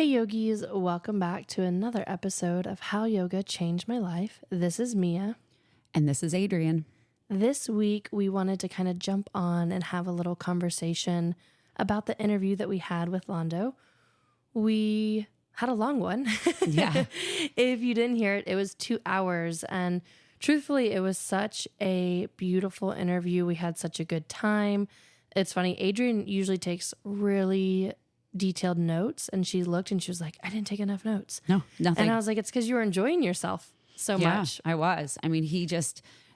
Hey yogis, welcome back to another episode of How Yoga Changed My Life. This is Mia. And this is Adrienne. This week we wanted to kind of jump on and have a little conversation about the interview that we had with Lando. We had a long one. Yeah. If you didn't hear it, it was 2 hours. And truthfully, it was such a beautiful interview. We had such a good time. It's funny, Adrienne usually takes really detailed notes, and she looked and she was like, I didn't take enough notes. No, nothing. And I was like, it's because you were enjoying yourself so much. I was. I mean,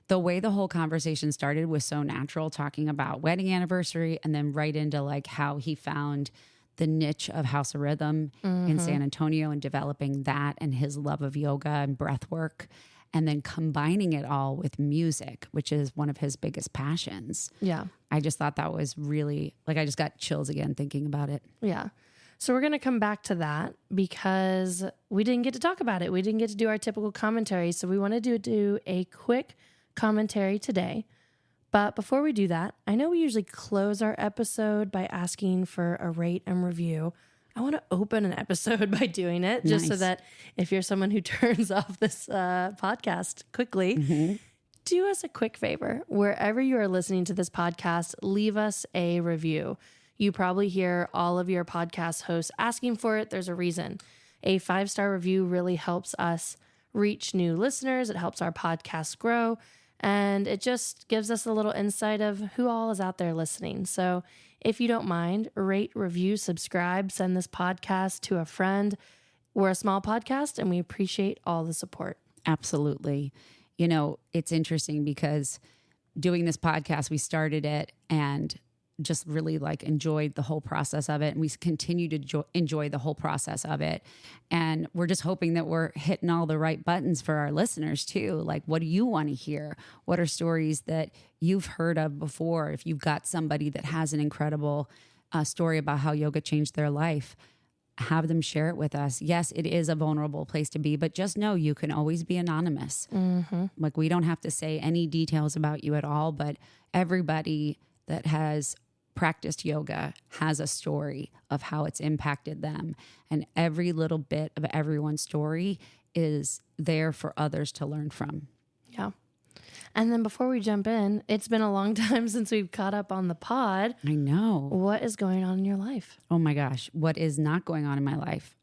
the way the whole conversation started was so natural, talking about wedding anniversary and then right into like how he found the niche of House of Rhythm in San Antonio and developing that and his love of yoga and breath work. And then combining it all with music, which is one of his biggest passions. Yeah. I just thought that was really, like, I just got chills again thinking about it. Yeah. So we're going to come back to that because we didn't get to talk about it. We didn't get to do our typical commentary. So we wanted to do a quick commentary today. But before we do that, I know we usually close our episode by asking for a rate and review. I want to open an episode by doing it just so that if you're someone who turns off this podcast quickly, do us a quick favor. Wherever you are listening to this podcast, leave us a review. You probably hear all of your podcast hosts asking for it. There's a reason. A 5-star review really helps us reach new listeners. It helps our podcast grow. And it just gives us a little insight of who all is out there listening. So if you don't mind, rate, review, subscribe, send this podcast to a friend. We're a small podcast and we appreciate all the support. Absolutely. You know, it's interesting because doing this podcast, we started it and just really like enjoyed the whole process of it. And we continue to enjoy the whole process of it. And we're just hoping that we're hitting all the right buttons for our listeners too. Like, what do you want to hear? What are stories that you've heard of before? If you've got somebody that has an incredible story about how yoga changed their life, have them share it with us. Yes, it is a vulnerable place to be, but just know you can always be anonymous. Like, we don't have to say any details about you at all, but everybody that has practiced yoga has a story of how it's impacted them. And every little bit of everyone's story is there for others to learn from. Yeah. And then before we jump in, it's been a long time since we've caught up on the pod. I know. What is going on in your life? Oh my gosh. What is not going on in my life?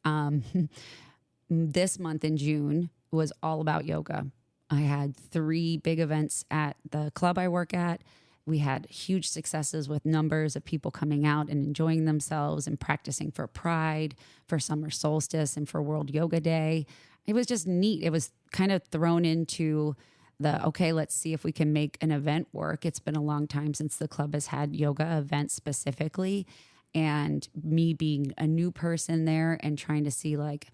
This month in June was all about yoga. I had 3 big events at the club I work at. We had huge successes with numbers of people coming out and enjoying themselves and practicing for Pride, for Summer Solstice, and for World Yoga Day. It was just neat. It was kind of thrown into okay, let's see if we can make an event work. It's been a long time since the club has had yoga events specifically. And me being a new person there and trying to see, like,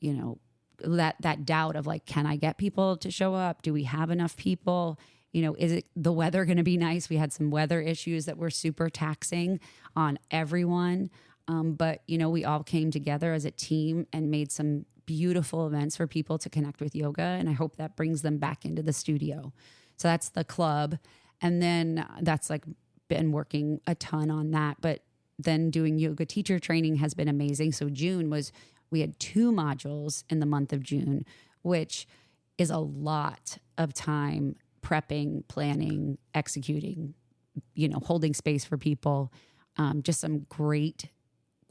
you know, that doubt of like, can I get people to show up? Do we have enough people? You know, is the weather going to be nice? We had some weather issues that were super taxing on everyone. But, you know, we all came together as a team and made some beautiful events for people to connect with yoga. And I hope that brings them back into the studio. So that's the club. And then that's like been working a ton on that. But then doing yoga teacher training has been amazing. So we had 2 modules in the month of June, which is a lot of time prepping, planning, executing, you know, holding space for people. Just some great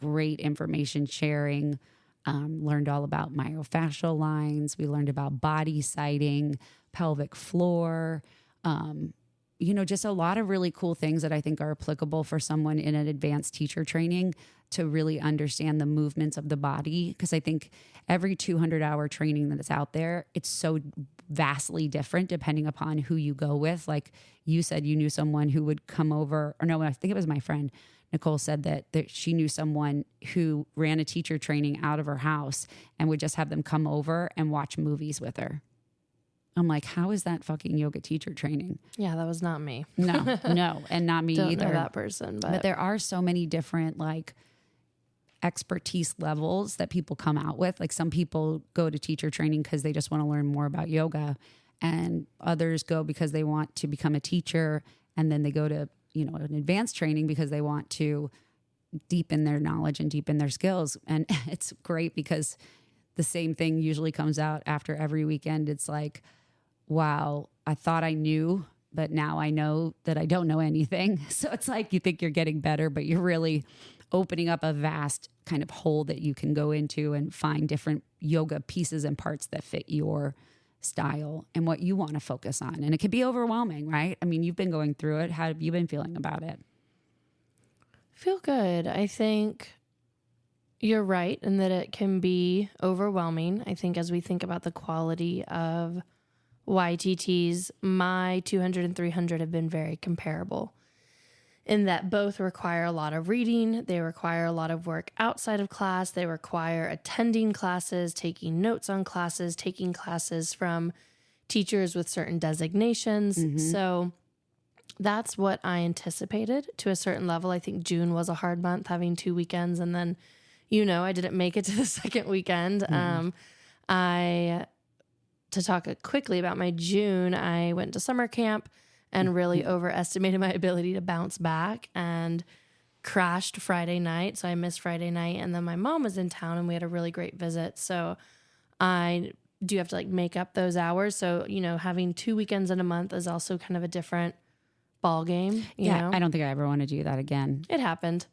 information sharing. Learned all about myofascial lines. We learned about body sighting, pelvic floor, you know, just a lot of really cool things that I think are applicable for someone in an advanced teacher training to really understand the movements of the body. Because I think every 200-hour training that is out there, it's so vastly different depending upon who you go with. Like you said, you knew someone who would come over, or no, I think it was my friend Nicole said that she knew someone who ran a teacher training out of her house and would just have them come over and watch movies with her. I'm like, how is that fucking yoga teacher training? Yeah, that was not me. No, and not me Don't either. know that person, but there are so many different like expertise levels that people come out with. Like some people go to teacher training because they just want to learn more about yoga, and others go because they want to become a teacher, and then they go to, you know, an advanced training because they want to deepen their knowledge and deepen their skills. And it's great because the same thing usually comes out after every weekend. It's like, wow, I thought I knew, but now I know that I don't know anything. So it's like you think you're getting better, but you're really opening up a vast kind of hole that you can go into and find different yoga pieces and parts that fit your style and what you want to focus on. And it can be overwhelming, right? I mean, you've been going through it. How have you been feeling about it? Feel good. I think you're right in that it can be overwhelming. I think as we think about the quality of YTTs, my 200 and 300 have been very comparable in that both require a lot of reading. They require a lot of work outside of class. They require attending classes, taking notes on classes, taking classes from teachers with certain designations. So that's what I anticipated to a certain level. I think June was a hard month, having 2 weekends. And then, I didn't make it to the second weekend. To talk quickly about my June, I went to summer camp and really overestimated my ability to bounce back and crashed Friday night. So I missed Friday night. And then my mom was in town and we had a really great visit. So I do have to make up those hours. So, having 2 weekends in a month is also kind of a different ball game. You know? I don't think I ever want to do that again. It happened.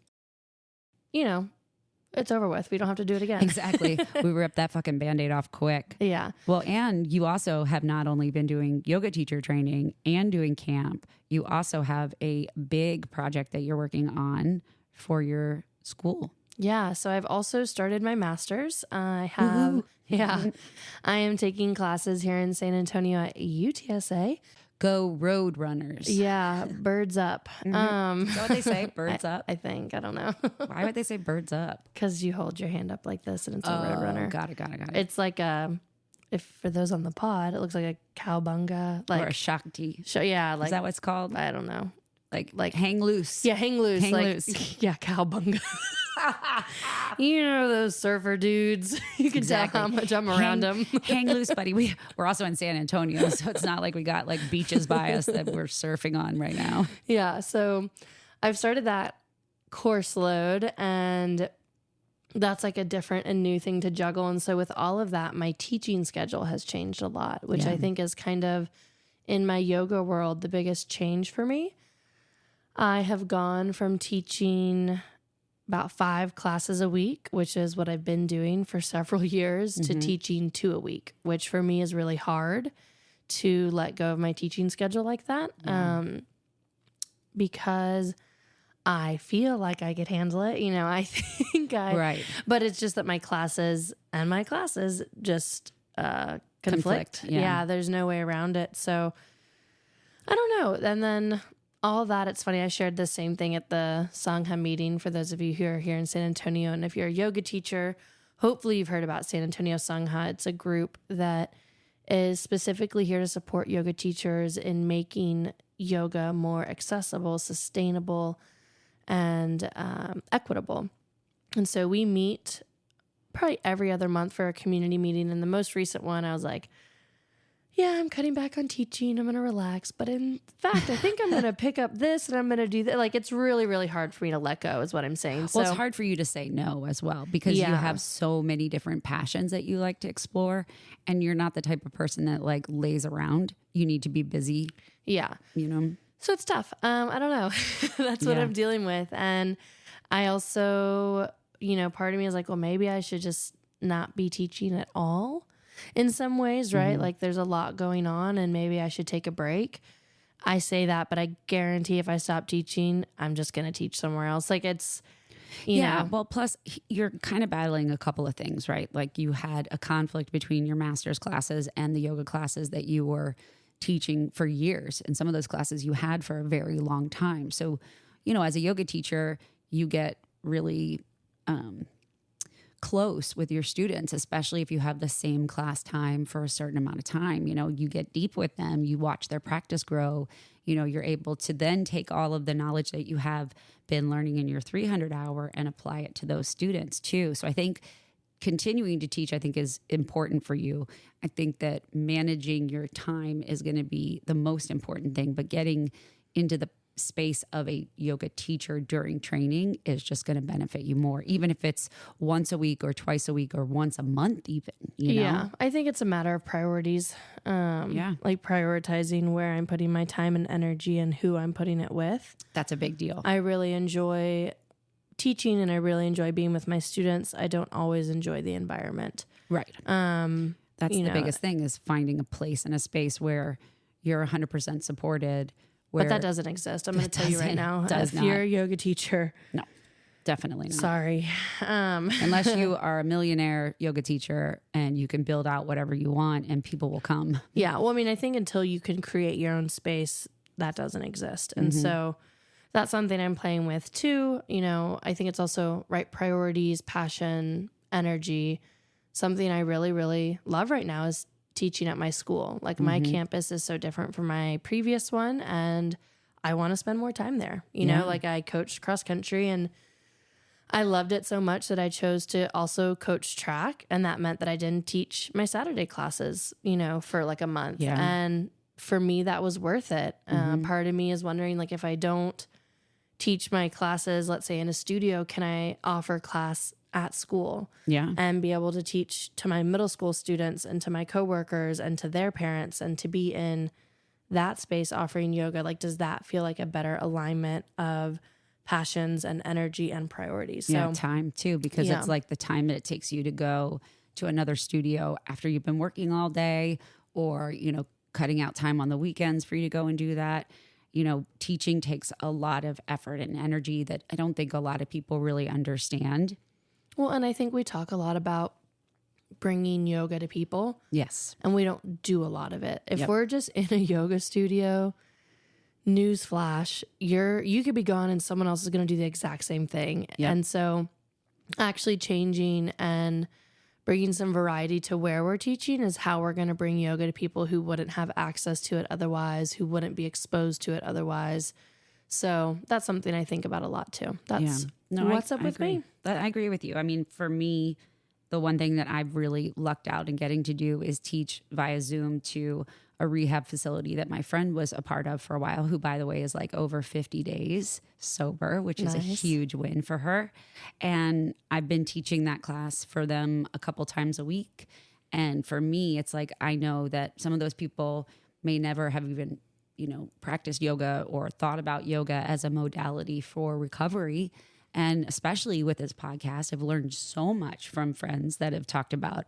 It's over with. We don't have to do it again. Exactly. We ripped that fucking Band-Aid off quick. Yeah. Well, and you also have not only been doing yoga teacher training and doing camp, you also have a big project that you're working on for your school. Yeah. So I've also started my master's. I have, I am taking classes here in San Antonio at UTSA. Go Road Runners. Yeah, birds up. Is that what they say? Birds up? I think. I don't know. Why would they say birds up? Because you hold your hand up like this and it's a road runner. Got it. It's like if for those on the pod, it looks like a cowbunga. Or a Shakti. Is that what it's called? I don't know. Like hang loose. Yeah, hang loose. Hang loose. Yeah, cowbunga. Those surfer dudes. You can tell how much I'm around them. Hang loose, buddy. We're also in San Antonio, so it's not like we got beaches by us that we're surfing on right now. Yeah, so I've started that course load, and that's a different and new thing to juggle. And so with all of that, my teaching schedule has changed a lot, which I think is kind of, in my yoga world, the biggest change for me. I have gone from teaching about 5 classes a week, which is what I've been doing for several years, to teaching 2 a week, which for me is really hard to let go of my teaching schedule like that. Because I feel like I could handle it. I think right. But it's just that my classes just conflict. Yeah, there's no way around it. So I don't know. And then all that, it's funny, I shared the same thing at the Sangha meeting for those of you who are here in San Antonio. And if you're a yoga teacher, hopefully you've heard about San Antonio Sangha. It's a group that is specifically here to support yoga teachers in making yoga more accessible, sustainable, and equitable. And so we meet probably every other month for a community meeting. And the most recent one, I was like, yeah, I'm cutting back on teaching. I'm going to relax. But in fact, I think I'm going to pick up this and I'm going to do that. It's really, really hard for me to let go is what I'm saying. Well, it's hard for you to say no as well because you have so many different passions that you like to explore. And you're not the type of person that lays around. You need to be busy. Yeah. So it's tough. I don't know. That's what I'm dealing with. And I also, part of me is like, well, maybe I should just not be teaching at all. In some ways, right? There's a lot going on and maybe I should take a break. I say that, but I guarantee if I stop teaching, I'm just going to teach somewhere else. It's, you know. Well, plus you're kind of battling a couple of things, right? You had a conflict between your master's classes and the yoga classes that you were teaching for years. And some of those classes you had for a very long time. So, as a yoga teacher, you get really, close with your students, especially if you have the same class time for a certain amount of time. You get deep with them, you watch their practice grow, you're able to then take all of the knowledge that you have been learning in your 300 hour and apply it to those students too. So I think continuing to teach, I think, is important for you. I think that managing your time is going to be the most important thing, but getting into the space of a yoga teacher during training is just going to benefit you more, even if it's once a week or twice a week or once a month even, you know? Yeah, I think it's a matter of priorities. Like prioritizing where I'm putting my time and energy and who I'm putting it with. That's a big deal. I really enjoy teaching and I really enjoy being with my students. I don't always enjoy the environment. Right. That's the biggest thing, is finding a place and a space where you're 100% supported. But that doesn't exist. I'm going to tell you right now. If you're a yoga teacher, no, definitely not. Sorry. Unless you are a millionaire yoga teacher and you can build out whatever you want and people will come. Yeah. Well, I mean, I think until you can create your own space, that doesn't exist. And so that's something I'm playing with too. You know, I think it's also right priorities, passion, energy. Something I really, really love right now is teaching at my school. Like my campus is so different from my previous one and I want to spend more time there. You know, like I coached cross country and I loved it so much that I chose to also coach track. And that meant that I didn't teach my Saturday classes, you know, for like a month. Yeah. And for me, that was worth it. Part of me is wondering, like, if I don't teach my classes, let's say in a studio, can I offer class at school and be able to teach to my middle school students and to my coworkers and to their parents and to be in that space offering yoga? Like, does that feel like a better alignment of passions and energy and priorities? Yeah, time too, because it's like the time that it takes you to go to another studio after you've been working all day, or, you know, cutting out time on the weekends for you to go and do that. You know, teaching takes a lot of effort and energy that I don't think a lot of people really understand. Well, and I think we talk a lot about bringing yoga to people. Yes. And we don't do a lot of it. If we're just in a yoga studio, newsflash, you could be gone and someone else is going to do the exact same thing. Yep. And so actually changing and bringing some variety to where we're teaching is how we're going to bring yoga to people who wouldn't have access to it otherwise, who wouldn't be exposed to it otherwise. So that's something I think about a lot too. That's what's up with me. I agree with you. I mean, for me, the one thing that I've really lucked out in getting to do is teach via Zoom to a rehab facility that my friend was a part of for a while, who, by the way, is like over 50 days sober, which is a huge win for her. And I've been teaching that class for them a couple times a week. And for me, it's like, I know that some of those people may never have even, you know, practiced yoga or thought about yoga as a modality for recovery. And especially with this podcast, I've learned so much from friends that have talked about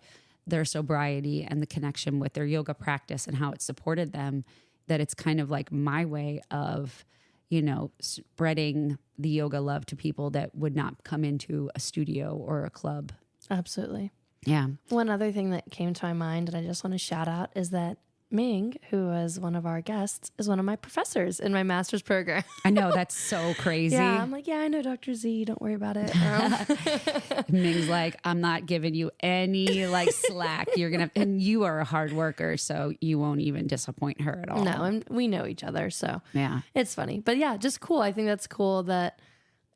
their sobriety and the connection with their yoga practice and how it supported them, that it's kind of like my way of, you know, spreading the yoga love to people that would not come into a studio or a club. Absolutely. Yeah. One other thing that came to my mind, and I just want to shout out, is that Ming, who was one of our guests, is one of my professors in my master's program. I know, that's so crazy. Yeah, I'm like, yeah, I know Dr. Z. Don't worry about it. Ming's like, I'm not giving you any like slack. You're gonna, and you are a hard worker, so you won't even disappoint her at all. No, and we know each other, so yeah, it's funny. But yeah, just cool. I think that's cool that,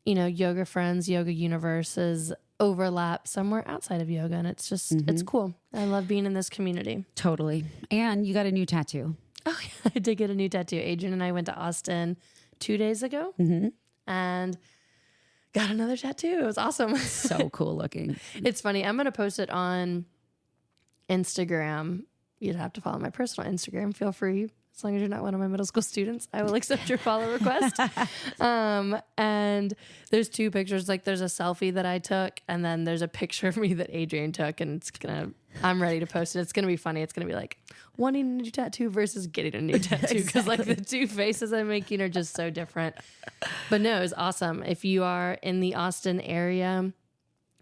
you know, yoga friends, yoga universes overlap somewhere outside of yoga, and it's just it's cool. I love being in this community. Totally. And you got a new tattoo. Oh yeah, I did get a new tattoo. Adrienne and I went to Austin 2 days ago and got another tattoo. It was awesome. So cool looking. It's funny. I'm gonna post it on Instagram. You'd have to follow my personal Instagram. Feel free. As long as you're not one of my middle school students, I will accept your follow request. And there's 2 pictures. Like, there's a selfie that I took, and then there's a picture of me that Adrienne took, and I'm ready to post it. It's gonna be funny. It's gonna be like wanting a new tattoo versus getting a new tattoo, because like the 2 faces I'm making are just so different. But no, it was awesome. If you are in the Austin area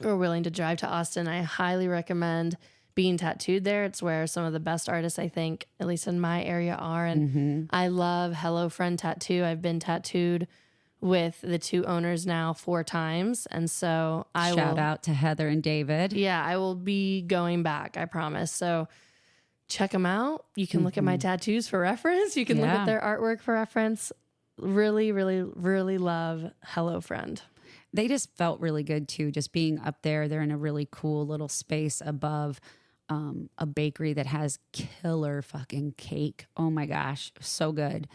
or willing to drive to Austin, I highly recommend being tattooed there. It's where some of the best artists, I think, at least in my area, are. And I love Hello Friend Tattoo. I've been tattooed with the 2 owners now 4 times. And so Shout out to Heather and David. Yeah, I will be going back, I promise. So check them out. You can look at my tattoos for reference. You can look at their artwork for reference. Really, really, really love Hello Friend. They just felt really good too, just being up there. They're in a really cool little space above a bakery that has killer fucking cake. Oh my gosh, so good.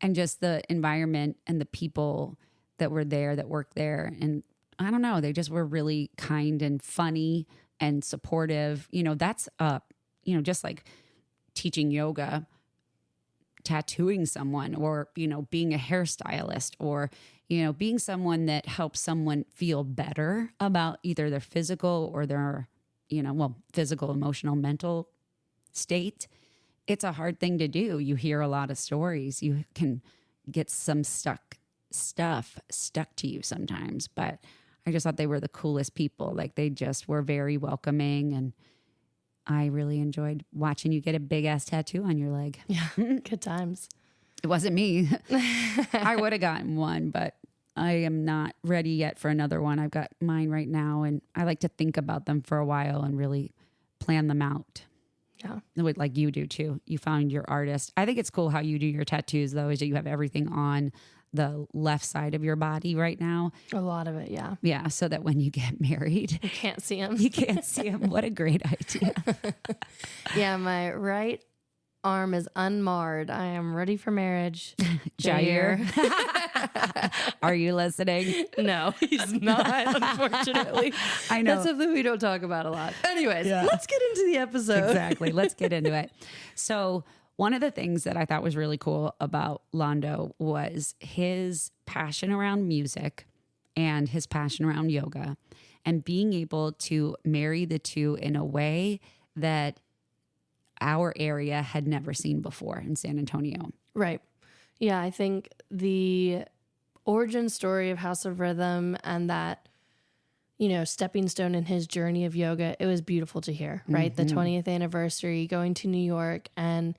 and just the environment and the people that were there, that worked there. And I don't know, they just were really kind and funny and supportive. That's just like teaching yoga, tattooing someone, or, being a hairstylist, or, being someone that helps someone feel better about either their physical or their, physical, emotional, mental state. It's a hard thing to do. You hear a lot of stories. You can get some stuff stuck to you sometimes, but I just thought they were the coolest people. Like, they just were very welcoming, and I really enjoyed watching you get a big ass tattoo on your leg. Yeah, good times. It wasn't me. I would have gotten one, but I am not ready yet for another one. I've got mine right now, and I like to think about them for a while and really plan them out. Yeah. Like you do too. You found your artist. I think it's cool how you do your tattoos, though, is that you have everything on the left side of your body right now. A lot of it, yeah. Yeah, so that when you get married, you can't see them. You can't see them. What a great idea. Yeah, my right arm is unmarred. I am ready for marriage. Jair. Are you listening? No, he's not, unfortunately. I know. That's something we don't talk about a lot. Anyways, let's get into the episode. Exactly. Let's get into it. So one of the things that I thought was really cool about Lando was his passion around music and his passion around yoga, and being able to marry the two in a way that our area had never seen before in San Antonio. Right. Yeah, I think the origin story of House of Rhythm and that, stepping stone in his journey of yoga, it was beautiful to hear, right? Mm-hmm. The 20th anniversary, going to New York and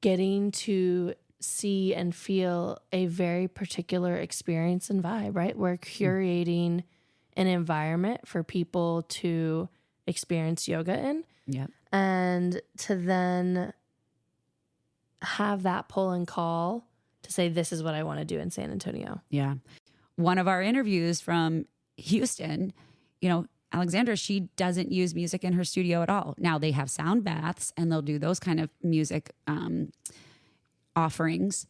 getting to see and feel a very particular experience and vibe, right? We're curating an environment for people to experience yoga in. Yep. And to then have that pull and call to say, this is what I want to do in San Antonio. Yeah. One of our interviews from Houston, Alexandra, she doesn't use music in her studio at all. Now they have sound baths and they'll do those kind of music offerings.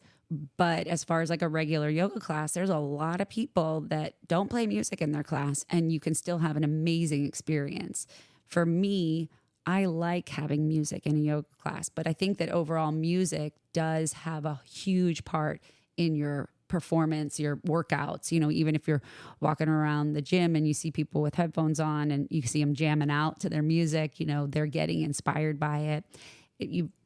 But as far as like a regular yoga class, there's a lot of people that don't play music in their class, and you can still have an amazing experience. For me, I like having music in a yoga class, but I think that overall music does have a huge part in your performance, your workouts. Even if you're walking around the gym and you see people with headphones on and you see them jamming out to their music, they're getting inspired by it.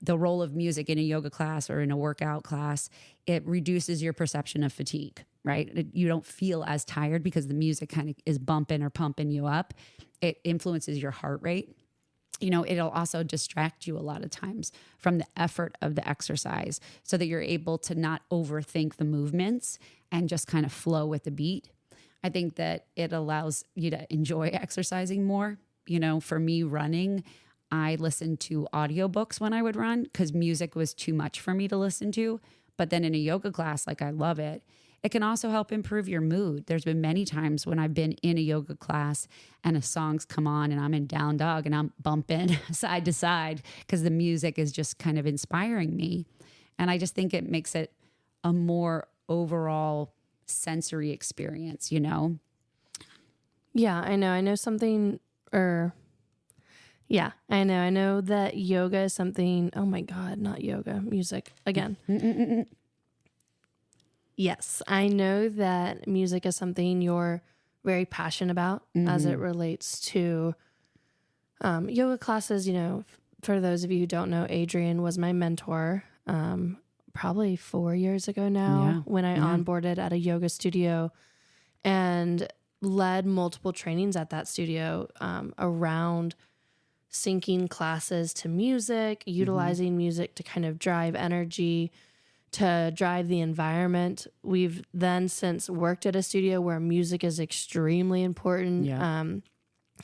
The role of music in a yoga class or in a workout class, it reduces your perception of fatigue, right? You don't feel as tired because the music kind of is bumping or pumping you up. It influences your heart rate. It'll also distract you a lot of times from the effort of the exercise, so that you're able to not overthink the movements and just kind of flow with the beat. I think that it allows you to enjoy exercising more. For me, running, I listened to audiobooks when I would run because music was too much for me to listen to. But then in a yoga class, like, I love it. It can also help improve your mood. There's been many times when I've been in a yoga class and a song's come on and I'm in down dog and I'm bumping side to side because the music is just kind of inspiring me. And I just think it makes it a more overall sensory experience, Yeah, I know. I know something, yeah, I know. I know that yoga is something, oh my God, not yoga, music again. Yes, I know that music is something you're very passionate about as it relates to yoga classes. For those of you who don't know, Adrienne was my mentor probably 4 years ago now when I onboarded at a yoga studio and led multiple trainings at that studio around syncing classes to music, utilizing music to kind of drive energy, to drive the environment. We've then since worked at a studio where music is extremely important,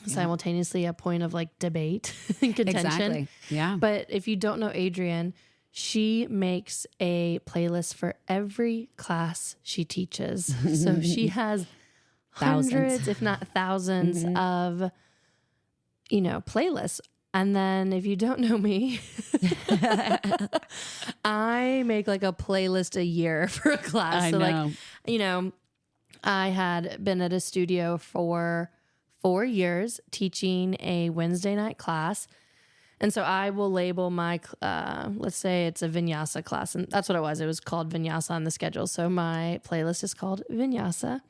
simultaneously a point of like debate and contention. Exactly. Yeah. But if you don't know Adrienne, she makes a playlist for every class she teaches. So she has hundreds, if not thousands of, playlists And then if you don't know me, I make like a playlist a year for a class. I so know. like, you know, I had been at a studio for 4 years teaching a Wednesday night class. And so I will label my, let's say it's a vinyasa class. And that's what it was. It was called vinyasa on the schedule. So my playlist is called vinyasa.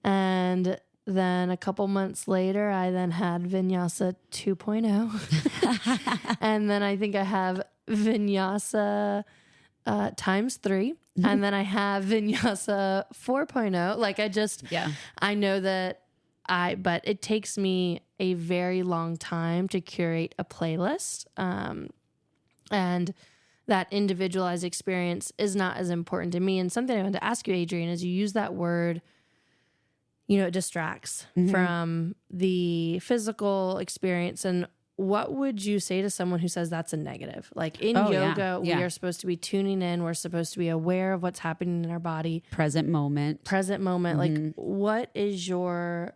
And then a couple months later, I then had vinyasa 2.0. And then I think I have vinyasa times 3. And then I have vinyasa 4.0. Like I know that but it takes me a very long time to curate a playlist. And that individualized experience is not as important to me. And something I wanted to ask you, Adrienne, is you use that word, you know, it distracts from the physical experience. And what would you say to someone who says that's a negative? Like in yoga, we are supposed to be tuning in. We're supposed to be aware of what's happening in our body. Present moment. Like what is your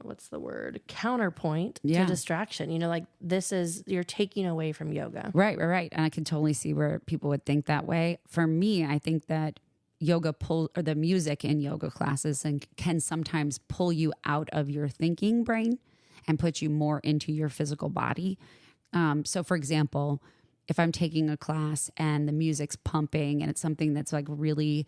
what's the word, counterpoint to distraction? You know, like you're taking away from yoga. Right. And I can totally see where people would think that way. For me, I think that the music in yoga classes can sometimes pull you out of your thinking brain and put you more into your physical body. So for example, if I'm taking a class and the music's pumping and it's something that's like really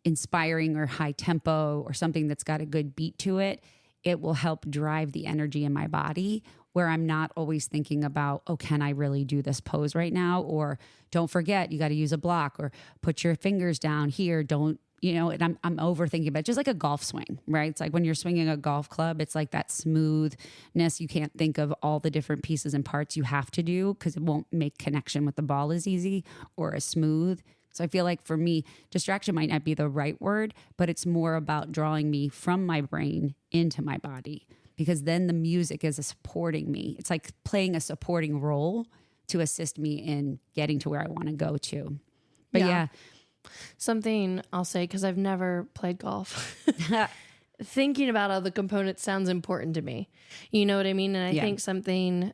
inspiring or high tempo or something that's got a good beat to it, it will help drive the energy in my body, where I'm not always thinking about, oh, can I really do this pose right now? Or don't forget, you got to use a block, or put your fingers down here. Don't, you know, and I'm overthinking about it. Just like a golf swing, right? It's like when you're swinging a golf club, it's like that smoothness. You can't think of all the different pieces and parts you have to do because it won't make connection with the ball as easy or as smooth. So I feel like for me, distraction might not be the right word, but it's more about drawing me from my brain into my body, because then the music is supporting me. It's like playing a supporting role to assist me in getting to where I want to go to. But yeah. Something I'll say, because I've never played golf, thinking about all the components sounds important to me. You know what I mean? And I think something,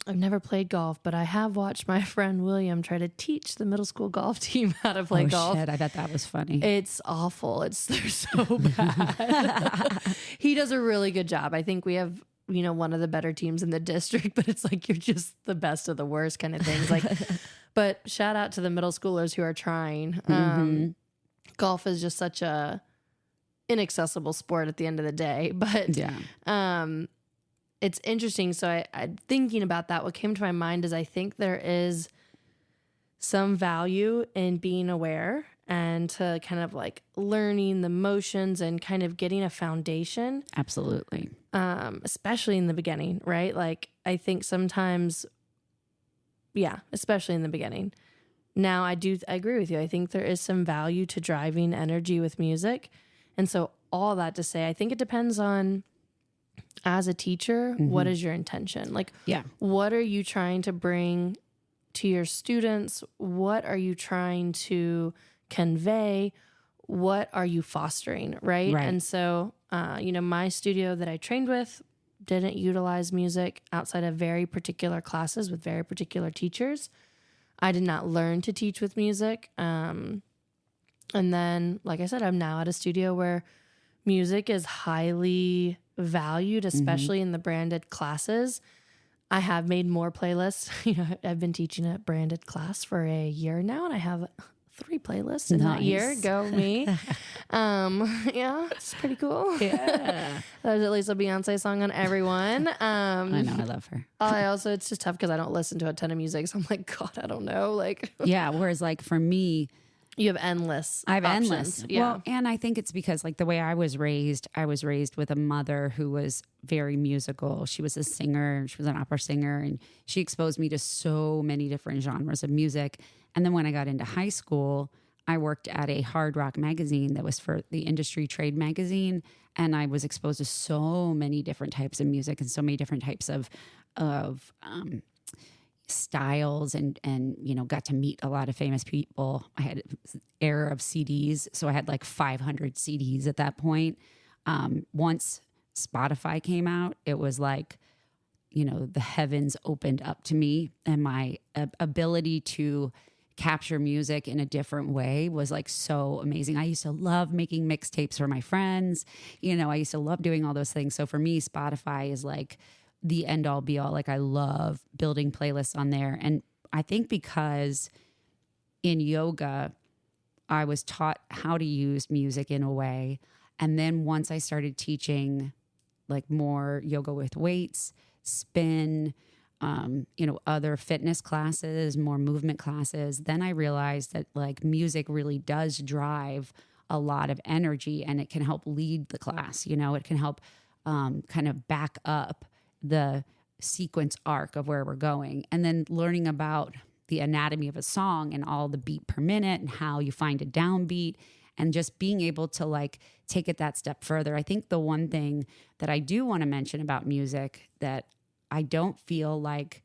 I've never played golf, but I have watched my friend William try to teach the middle school golf team how to play golf. Shit, I bet that was funny. It's awful. They're so bad. He does a really good job. I think we have, you know, one of the better teams in the district, but it's like, you're just the best of the worst kind of things. Like, but shout out to the middle schoolers who are trying. Golf is just such a inaccessible sport at the end of the day, but it's interesting. So I thinking about that, what came to my mind is I think there is some value in being aware and to kind of like learning the motions and kind of getting a foundation. Absolutely. Especially in the beginning, right? Like I think sometimes, especially in the beginning. Now I agree with you. I think there is some value to driving energy with music. And so all that to say, I think it depends on, as a teacher, what is your intention? Like, what are you trying to bring to your students? What are you trying to convey? What are you fostering? Right. And so, you know, my studio that I trained with didn't utilize music outside of very particular classes with very particular teachers. I did not learn to teach with music. And then, like I said, I'm now at a studio where music is highly valued, especially in the branded classes. I have made more playlists. You know, I've been teaching a branded class for a year now, and I have 3 playlists in that year. Go me. It's pretty cool. Yeah. There's at least a Beyonce song on every one. I know, I love her. It's just tough because I don't listen to a ton of music. So I'm like, God, I don't know. Like, whereas like for me, you have endless. I have options. endless. Yeah. Well, and I think it's because like the way I was raised with a mother who was very musical. She was a singer. She was an opera singer, and she exposed me to so many different genres of music. And then when I got into high school, I worked at a hard rock magazine that was for the industry trade magazine. And I was exposed to so many different types of music and so many different types of styles and, you know, got to meet a lot of famous people. I had an era of CDs. So I had like 500 CDs at that point. Once Spotify came out, it was like, you know, the heavens opened up to me, and my ability to capture music in a different way was like so amazing. I used to love making mixtapes for my friends. You know, I used to love doing all those things. So for me, Spotify is like the end all be all. Like I love building playlists on there. And I think because in yoga, I was taught how to use music in a way. And then once I started teaching like more yoga with weights, spin, you know, other fitness classes, more movement classes, then I realized that like music really does drive a lot of energy, and it can help lead the class. You know, it can help kind of back up the sequence arc of where we're going. And then learning about the anatomy of a song and all the beat per minute and how you find a downbeat, and just being able to like take it that step further. I think the one thing that I do want to mention about music, that I don't feel like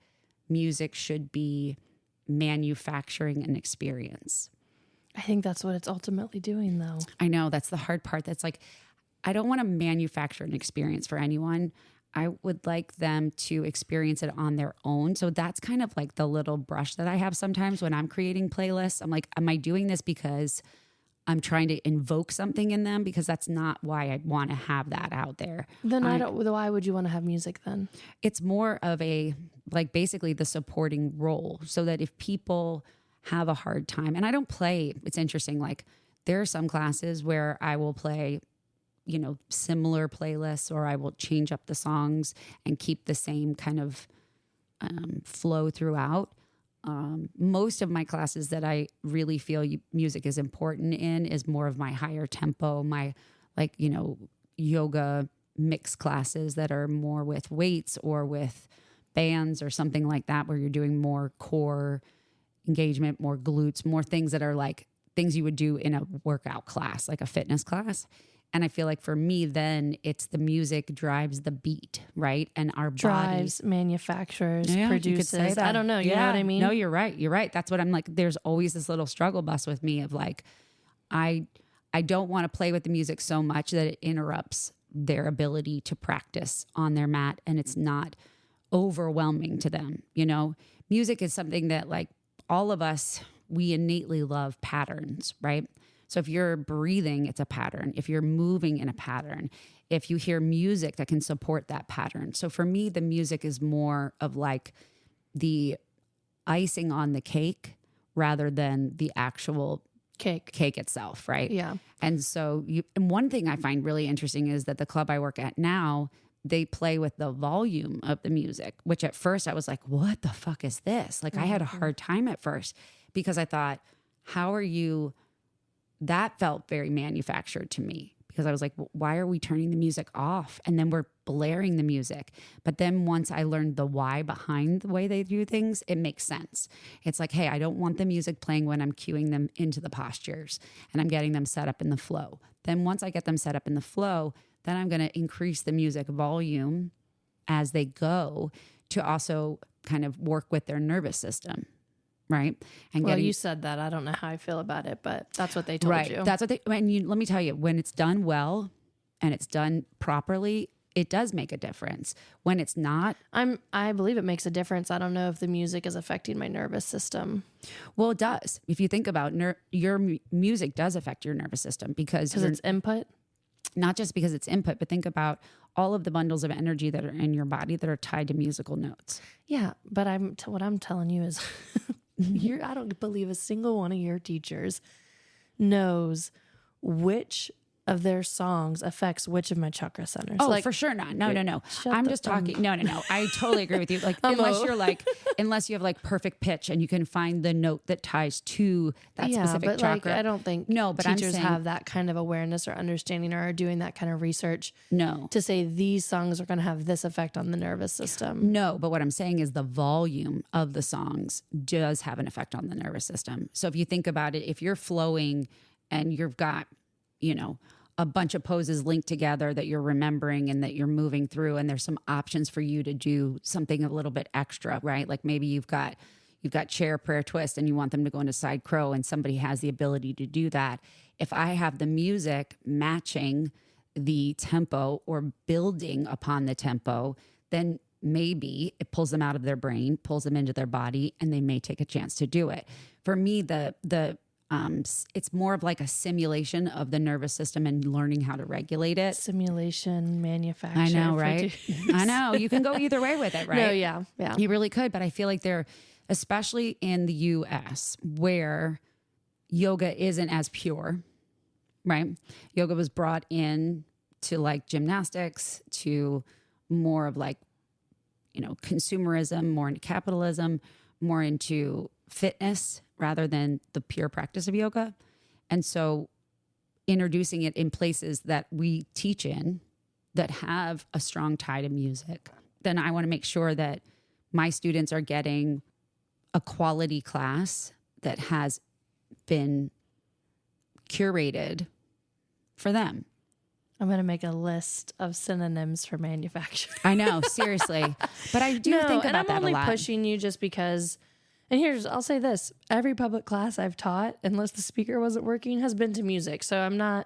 music should be manufacturing an experience. I think that's what it's ultimately doing, though. I know that's the hard part. That's like, I don't want to manufacture an experience for anyone. I would like them to experience it on their own. So that's kind of like the little brush that I have sometimes when I'm creating playlists. I'm like, am I doing this because I'm trying to invoke something in them? Because that's not why I want to have that out there. Then why would you want to have music then? It's more of a, like basically the supporting role, so that if people have a hard time, and I don't play, it's interesting. Like there are some classes where I will play, you know, similar playlists, or I will change up the songs and keep the same kind of flow throughout. Most of my classes that I really feel music is important in is more of my higher tempo, my like, you know, yoga mix classes that are more with weights or with bands or something like that, where you're doing more core engagement, more glutes, more things that are like things you would do in a workout class, like a fitness class. And I feel like for me, then it's the music drives the beat, right? And our drives, bodies, manufactures, yeah, produces. I don't know. You know what I mean? No, you're right. You're right. That's what I'm like. There's always this little struggle bus with me of like, I don't want to play with the music so much that it interrupts their ability to practice on their mat, and it's not overwhelming to them. You know, music is something that like all of us, we innately love patterns, right? So if you're breathing, it's a pattern. If you're moving in a pattern, if you hear music that can support that pattern. So for me, the music is more of like the icing on the cake rather than the actual cake itself, right? Yeah. And so and one thing I find really interesting is that the club I work at now, they play with the volume of the music, which at first I was like, what the fuck is this? Like I had a hard time at first because I thought, how are you... That felt very manufactured to me, because I was like, why are we turning the music off? And then we're blaring the music. But then once I learned the why behind the way they do things, it makes sense. It's like, hey, I don't want the music playing when I'm cueing them into the postures and I'm getting them set up in the flow. Then once I get them set up in the flow, then I'm going to increase the music volume as they go to also kind of work with their nervous system. Right. And you said that. I don't know how I feel about it, but that's what they told you. That's what they, and let me tell you, when it's done well and it's done properly, it does make a difference. When it's not, I believe it makes a difference. I don't know if the music is affecting my nervous system. Well, it does. If you think about your music does affect your nervous system because it's input. Not just because it's input, but think about all of the bundles of energy that are in your body that are tied to musical notes. Yeah. But what I'm telling you is I don't believe a single one of your teachers knows which of their songs affects which of my chakra centers. Oh, like, for sure not. No. I'm just talking. No. I totally agree with you. Like, unless you have like perfect pitch and you can find the note that ties to that specific chakra. Like, I don't think teachers have that kind of awareness or understanding or are doing that kind of research. No. To say these songs are going to have this effect on the nervous system. No, but what I'm saying is the volume of the songs does have an effect on the nervous system. So if you think about it, if you're flowing and you've got, you know, a bunch of poses linked together that you're remembering and that you're moving through, and there's some options for you to do something a little bit extra, right? Like maybe you've got chair, prayer, twist, and you want them to go into side crow, and somebody has the ability to do that. If I have the music matching the tempo or building upon the tempo, then maybe it pulls them out of their brain, pulls them into their body, and they may take a chance to do it. For me, it's more of like a simulation of the nervous system and learning how to regulate it. Simulation, manufacture. I know, right? I know. You can go either way with it, right? No, yeah. You really could, but I feel like they're, especially in the US, where yoga isn't as pure, right? Yoga was brought in to like gymnastics, to more of like, consumerism, more into capitalism, more into fitness rather than the pure practice of yoga. And so introducing it in places that we teach in that have a strong tie to music, then I want to make sure that my students are getting a quality class that has been curated for them. I'm going to make a list of synonyms for manufacturing. I know, seriously. But I do think about that a lot. And I'm only pushing you just because, and I'll say this, every public class I've taught, unless the speaker wasn't working, has been to music. So I'm not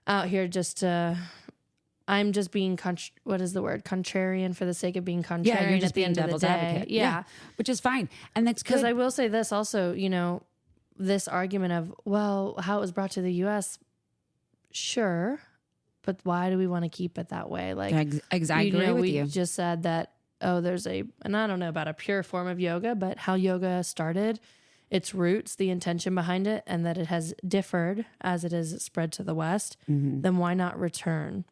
out here just I'm just being, what is the word? Contrarian for the sake of being contrarian. Yeah, you're just at the being end of the devil's day. advocate. Yeah. Which is fine. And that's good. Because I will say this also, this argument of, well, how it was brought to the U.S., sure, but why do we want to keep it that way? Like, I agree with you. We just said that, and I don't know about a pure form of yoga, but how yoga started, its roots, the intention behind it, and that it has differed as it has spread to the West, then why not return?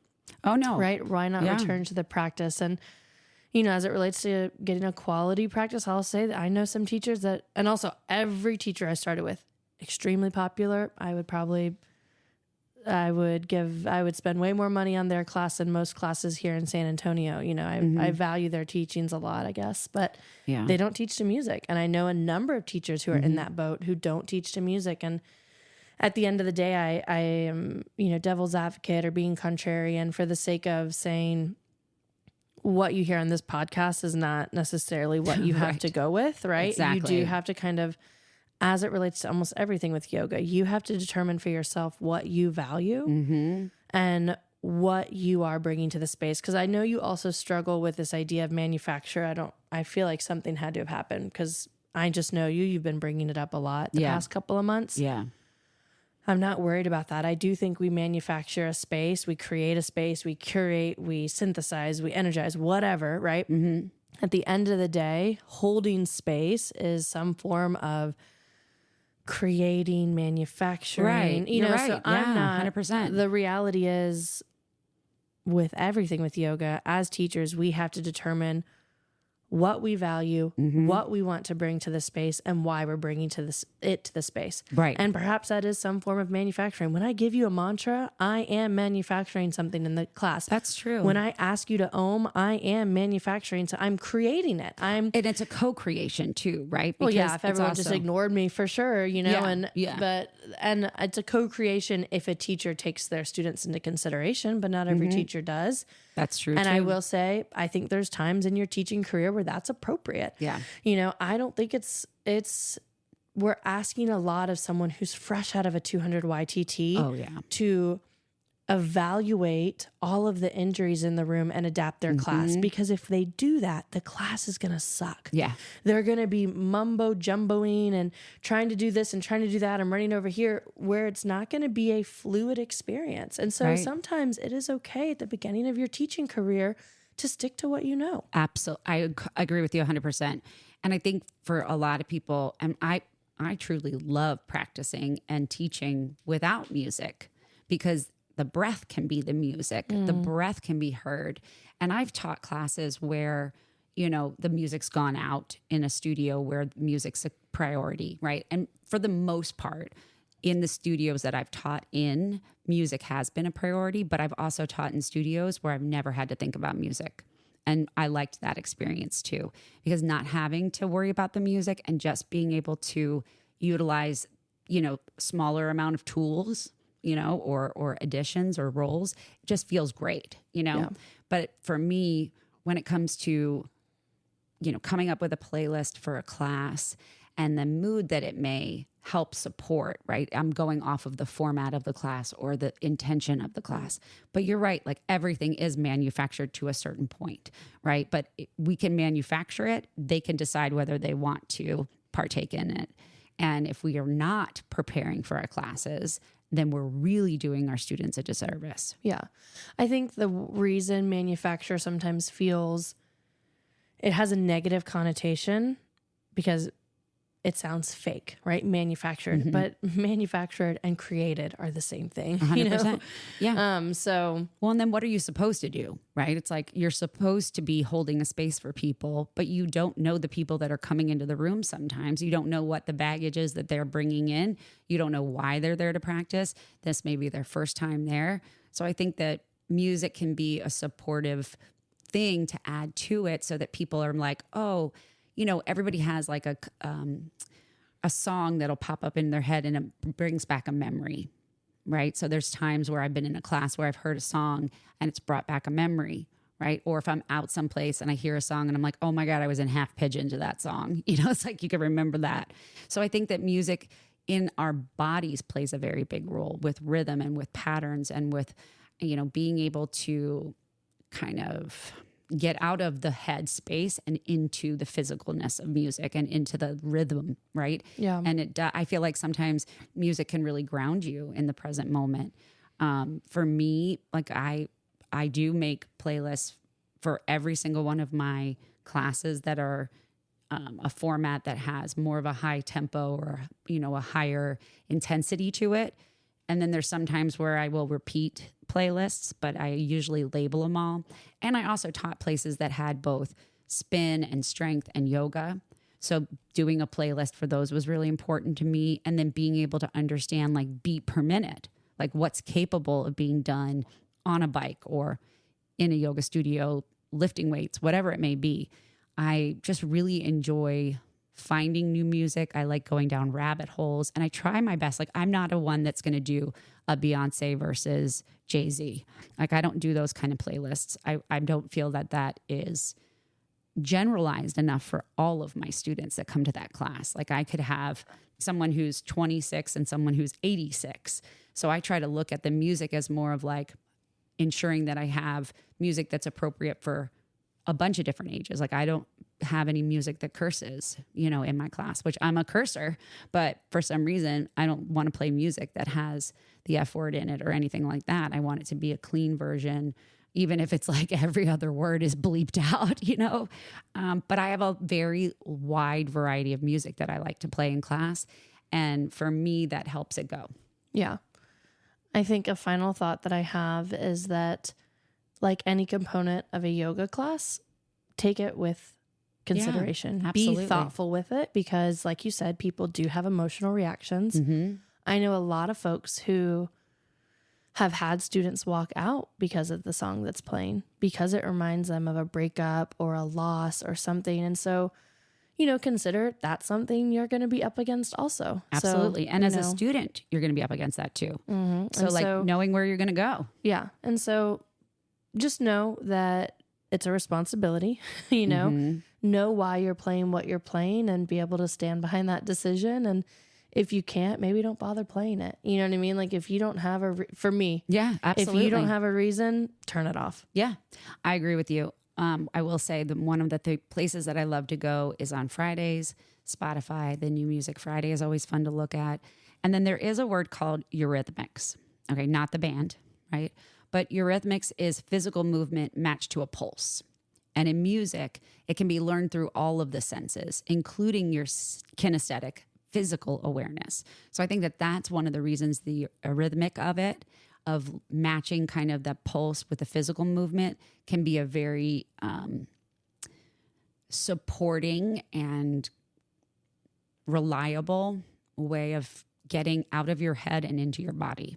Oh, no. Right? Why not return to the practice? And, as it relates to getting a quality practice, I'll say that I know some teachers that, and also every teacher I started with, extremely popular. I would spend way more money on their class than most classes here in San Antonio. I value their teachings a lot, I guess, but they don't teach to music. And I know a number of teachers who are in that boat who don't teach to music. And at the end of the day, I am, devil's advocate or being contrarian for the sake of saying what you hear on this podcast is not necessarily what you have to go with, right? Exactly. You do have to kind of, as it relates to almost everything with yoga, you have to determine for yourself what you value and what you are bringing to the space. Because I know you also struggle with this idea of manufacture. I feel like something had to have happened because I just know you've been bringing it up a lot the past couple of months. Yeah. I'm not worried about that. I do think we manufacture a space, we create a space, we curate, we synthesize, we energize, whatever, right? At the end of the day, holding space is some form of creating, manufacturing. Right. You're right. So I'm not 100%. The reality is with everything with yoga, as teachers, we have to determine what we value, what we want to bring to the space, and why we're bringing to the space. Right. And perhaps that is some form of manufacturing. When I give you a mantra, I am manufacturing something in the class. That's true. When I ask you to Om, I am manufacturing. So I'm creating it. And it's a co-creation too, right? Because if everyone just ignored me, for sure, and it's a co-creation if a teacher takes their students into consideration, but not every teacher does. That's true. And I will say, I think there's times in your teaching career where that's appropriate. Yeah. I don't think we're asking a lot of someone who's fresh out of a 200 YTT to evaluate all of the injuries in the room and adapt their class. Because if they do that, the class is going to suck. Yeah. They're going to be mumbo jumboing and trying to do this and trying to do that and running over here where it's not going to be a fluid experience. And so sometimes it is okay at the beginning of your teaching career to stick to what you know. Absolutely. I agree with you 100%. And I think for a lot of people, and I truly love practicing and teaching without music because the breath can be the music. The breath can be heard. And I've taught classes where, the music's gone out in a studio where music's a priority, right? And for the most part, in the studios that I've taught in, music has been a priority, but I've also taught in studios where I've never had to think about music. And I liked that experience too, because not having to worry about the music and just being able to utilize, smaller amount of tools, or additions or roles, it just feels great, Yeah. But for me, when it comes to, coming up with a playlist for a class and the mood that it may help support, right? I'm going off of the format of the class or the intention of the class. But you're right, like everything is manufactured to a certain point, right? But we can manufacture it. They can decide whether they want to partake in it. And if we are not preparing for our classes, then we're really doing our students a disservice. Yeah. I think the reason manufacture sometimes feels it has a negative connotation because it sounds fake, right? Manufactured, but manufactured and created are the same thing. 100%. You know? Yeah. So, Well, and then what are you supposed to do, right? It's like you're supposed to be holding a space for people, but you don't know the people that are coming into the room sometimes. You don't know what the baggage is that they're bringing in. You don't know why they're there to practice. This may be their first time there. So I think that music can be a supportive thing to add to it so that people are like, oh, you know, everybody has like a song that'll pop up in their head and it brings back a memory, right? So there's times where I've been in a class where I've heard a song and it's brought back a memory, right? Or if I'm out someplace and I hear a song and I'm like, oh my God, I was in half pigeon to that song. You know, it's like you can remember that. So I think that music in our bodies plays a very big role with rhythm and with patterns and with, you know, being able to kind of get out of the head space and into the physicalness of music and into the rhythm, right? Yeah. And I feel like sometimes music can really ground you in the present moment. For me, like I do make playlists for every single one of my classes that are a format that has more of a high tempo or, you know, a higher intensity to it. And then there's some times where I will repeat playlists, but I usually label them all. And I also taught places that had both spin and strength and yoga. So doing a playlist for those was really important to me. And then being able to understand like beat per minute, like what's capable of being done on a bike or in a yoga studio, lifting weights, whatever it may be. I just really enjoy finding new music. I like going down rabbit holes and I try my best. Like I'm not a one that's going to do a Beyonce versus Jay-Z. Like I don't do those kind of playlists. I don't feel that that is generalized enough for all of my students that come to that class. Like I could have someone who's 26 and someone who's 86. So I try to look at the music as more of like ensuring that I have music that's appropriate for a bunch of different ages. Like I don't have any music that curses, you know, in my class, which I'm a cursor, but for some reason I don't want to play music that has the F word in it or anything like that. I want it to be a clean version, even if it's like every other word is bleeped out, you know? But I have a very wide variety of music that I like to play in class. And for me, that helps it go. yeah. I think a final thought that I have is that like any component of a yoga class, take it with consideration. Yeah, be absolutely. thoughtful with it because like you said, people do have emotional reactions. I know a lot of folks who have had students walk out because of the song that's playing, because it reminds them of a breakup or a loss or something. And so, you know, consider that's something you're going to be up against also. Absolutely. So, and as you a know, student, you're going to be up against that too. So And like so- knowing where you're going to go. yeah. And so just know that it's a responsibility, you know why you're playing what you're playing and be able to stand behind that decision. And if you can't, maybe don't bother playing it. You know what I mean? Like if you don't have for me, Yeah, absolutely. if you don't have a reason, turn it off. Yeah, I agree with you. I will say that one of the places that I love to go is on Fridays. Spotify, the New Music Friday is always fun to look at. And then there is a word called eurythmics. Okay, not the band, right? But eurythmics is physical movement matched to a pulse. And in music, it can be learned through all of the senses, including your kinesthetic physical awareness. So I think that that's one of the reasons the rhythmic of it, of matching kind of that pulse with the physical movement, can be a very supporting and reliable way of getting out of your head and into your body.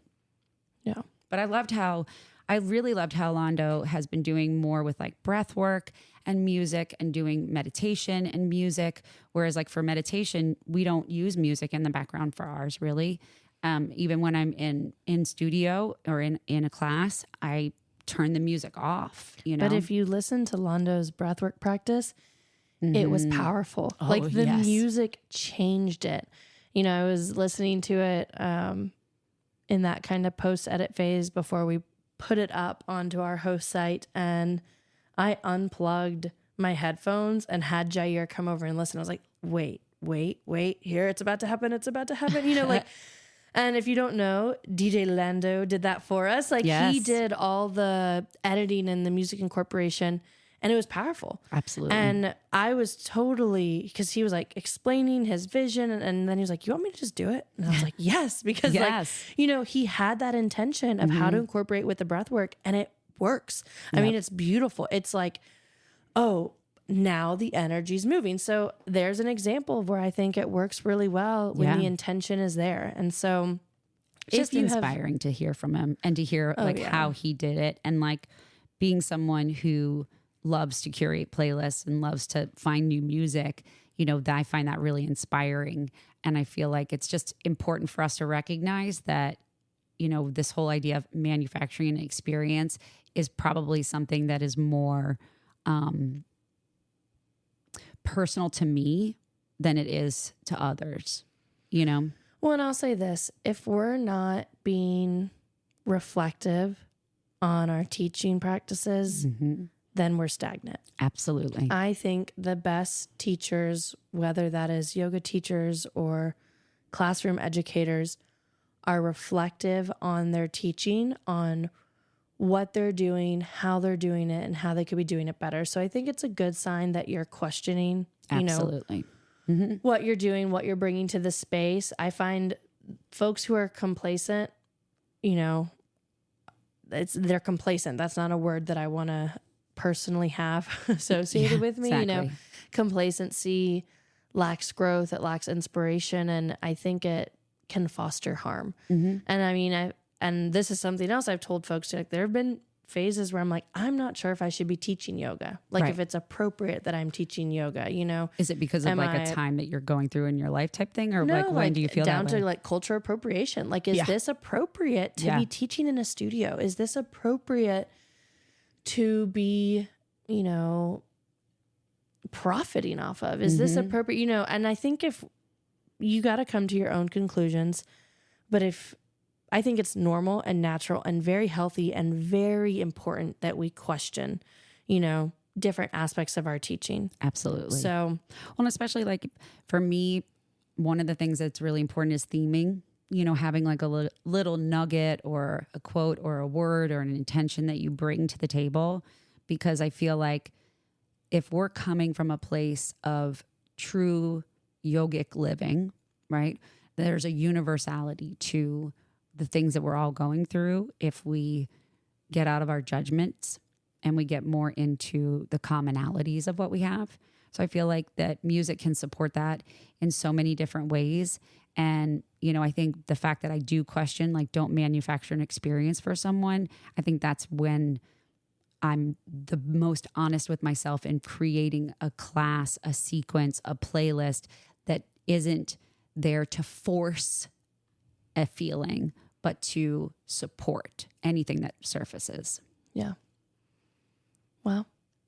Yeah. But I really loved how Lando has been doing more with like breath work and music and doing meditation and music. Whereas like for meditation, we don't use music in the background for ours really. Even when I'm in studio or in a class, I turn the music off, you know? But if you listen to Lando's breathwork practice, it was powerful. Oh, Like the yes. music changed it. You know, I was listening to it in that kind of post-edit phase before we put it up onto our host site, and I unplugged my headphones and had Jair come over and listen. I was like, wait, here, it's about to happen. You know, like, and if you don't know, DJ Lando did that for us. Like he did all the editing and the music incorporation, and it was powerful. Absolutely. And I was totally, because he was like explaining his vision, and then he was like, you want me to just do it? And I was like, yes, because like, you know, he had that intention of how to incorporate with the breath work, and it works. I mean, it's beautiful. It's like, oh, now the energy's moving. So there's an example of where I think it works really well when the intention is there. And so it's just inspiring to hear from him and to hear how he did it. And like being someone who loves to curate playlists and loves to find new music, you know, I find that really inspiring. And I feel like it's just important for us to recognize that, you know, this whole idea of manufacturing an experience is probably something that is more personal to me than it is to others, you know? Well, and I'll say this, if we're not being reflective on our teaching practices, then we're stagnant. Absolutely. I think the best teachers, whether that is yoga teachers or classroom educators, are reflective on their teaching, on what they're doing, how they're doing it, and how they could be doing it better. So I think it's a good sign that you're questioning, you know, what you're doing, what you're bringing to the space. I find folks who are complacent, you know, they're complacent. That's not a word that I want to personally have associated with me. Exactly. You know, complacency lacks growth, it lacks inspiration, and I think it can foster harm. And I mean, and this is something else I've told folks, like, there have been phases where I'm like, I'm not sure if I should be teaching yoga. Like if it's appropriate that I'm teaching yoga, you know? Is it because of like a time that you're going through in your life type thing? Or like when do you feel down that way? to like culture appropriation? Like, is this appropriate to be teaching in a studio? Is this appropriate to be, you know, profiting off of? Is this appropriate? You know, and I think if you got to come to your own conclusions, but if I think it's normal and natural and very healthy and very important that we question, you know, different aspects of our teaching. Absolutely. So, well, and especially like for me, one of the things that's really important is theming, you know, having like a little nugget or a quote or a word or an intention that you bring to the table. Because I feel like if we're coming from a place of true yogic living, right, there's a universality to the things that we're all going through if we get out of our judgments and we get more into the commonalities of what we have. So I feel like that music can support that in so many different ways. And, you know, I think the fact that I do question, like, don't manufacture an experience for someone, I think that's when I'm the most honest with myself in creating a class, a sequence, a playlist that isn't there to force a feeling, but to support anything that surfaces. Yeah. Well,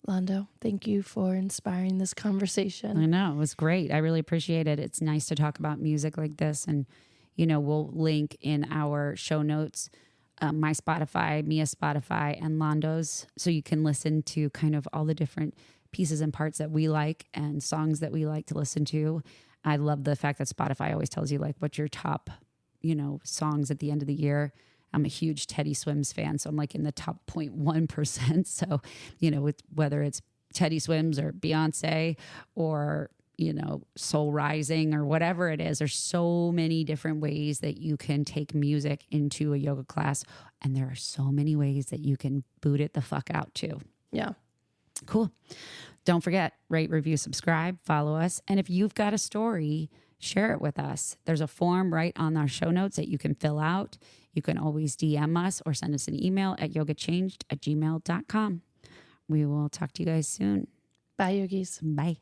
Lando, thank you for inspiring this conversation. I know, it was great. I really appreciate it. It's nice to talk about music like this. And, you know, we'll link in our show notes, my Spotify, Mia's Spotify, and Lando's, so you can listen to kind of all the different pieces and parts that we like and songs that we like to listen to. I love the fact that Spotify always tells you like what's your top, you know, songs at the end of the year. I'm a huge Teddy Swims fan, so I'm like in the top 0.1%. So, you know, with whether it's Teddy Swims or Beyonce or, you know, Soul Rising or whatever it is, there's so many different ways that you can take music into a yoga class. And there are so many ways that you can boot it the fuck out too. Yeah. Cool. Don't forget, rate, review, subscribe, follow us. And if you've got a story, share it with us. There's a form right on our show notes that you can fill out. You can always DM us or send us an email at yogachanged@gmail.com. We will talk to you guys soon. Bye, yogis. Bye.